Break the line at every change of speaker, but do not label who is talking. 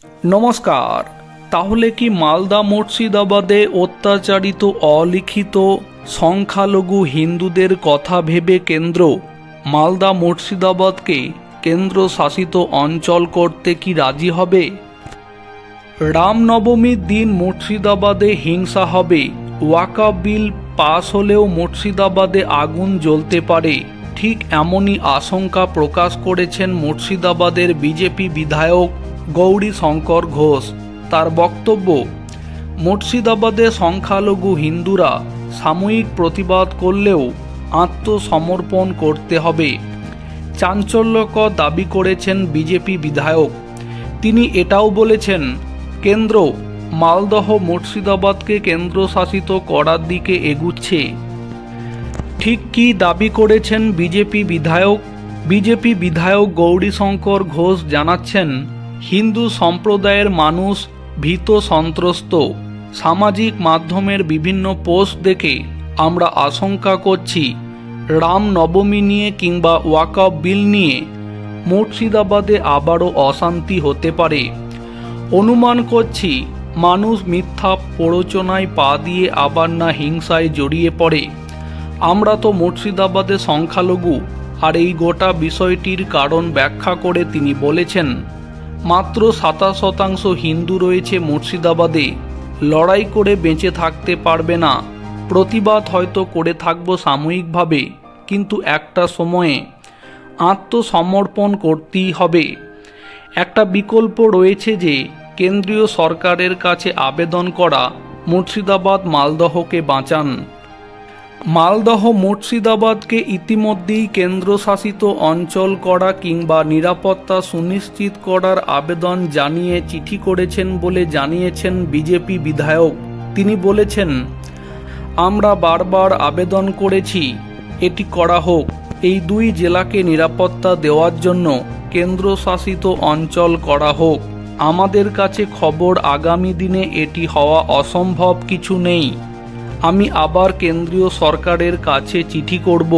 নমস্কার। তাহলে কি মালদা মুর্শিদাবাদে অত্যাচারিত অলিখিত সংখ্যালঘু হিন্দুদের কথা ভেবে কেন্দ্র মালদা মুর্শিদাবাদকে কেন্দ্রশাসিত অঞ্চল করতে কি রাজি হবে? রামনবমীর দিন মুর্শিদাবাদে হিংসা হবে, ওয়াকফ বিল পাস হলেও মুর্শিদাবাদে আগুন জ্বলতে পারে, ঠিক এমনই আশঙ্কা প্রকাশ করেছেন মুর্শিদাবাদের বিজেপি বিধায়ক গৌরীশঙ্কর ঘোষ। তার বক্তব্য, মুর্শিদাবাদে সংখ্যালঘু হিন্দুরা সাময়িক প্রতিবাদ করলেও আত্মসমর্পণ করতে হবে। চাঞ্চল্যকর দাবি করেছেন বিজেপি বিধায়ক। তিনি এটাও বলেছেন, কেন্দ্র মালদহ মুর্শিদাবাদকে কেন্দ্রশাসিত করার দিকে এগুচ্ছে। ঠিক কী দাবি করেছেন বিজেপি বিধায়ক গৌরীশঙ্কর ঘোষ জানাচ্ছেন, হিন্দু সম্প্রদায়ের মানুষ ভীত সন্ত্রস্ত। সামাজিক মাধ্যমের বিভিন্ন পোস্ট দেখে আমরা আশঙ্কা করছি রামনবমী নিয়ে কিংবা ওয়াকফ বিল নিয়ে মুর্শিদাবাদে আবারও অশান্তি হতে পারে। অনুমান করছি মানুষ মিথ্যা প্ররোচনায় পা দিয়ে আবার না হিংসায় জড়িয়ে পড়ে। আমরা তো মুর্শিদাবাদে সংখ্যালঘু, আর এই গোটা বিষয়টির কারণ ব্যাখ্যা করে তিনি বলেছেন, মাত্র 27% হিন্দু রয়েছে মুর্শিদাবাদে, লড়াই করে বেঁচে থাকতে পারবে না। প্রতিবাদ হয়তো করে থাকব সাময়িকভাবে, কিন্তু একটা সময়ে আত্মসমর্পণ করতেই হবে। একটা বিকল্প রয়েছে যে কেন্দ্রীয় সরকারের কাছে আবেদন করা, মুর্শিদাবাদ মালদহকে বাঁচান। মালদহ মুর্শিদাবাদকে ইতিমধ্যেই কেন্দ্রশাসিত অঞ্চল করা কিংবা নিরাপত্তা সুনিশ্চিত করার আবেদন জানিয়ে চিঠি করেছেন বলে জানিয়েছেন বিজেপি বিধায়ক। তিনি বলেছেন, আমরা বারবার আবেদন করেছি এটি করা হোক, এই দুই জেলাকে নিরাপত্তা দেওয়ার জন্য কেন্দ্রশাসিত অঞ্চল করা হোক। আমাদের কাছে খবর আগামী দিনে এটি হওয়া অসম্ভব কিছু নেই। আমি আবার কেন্দ্রীয় সরকারের কাছে চিঠি করব।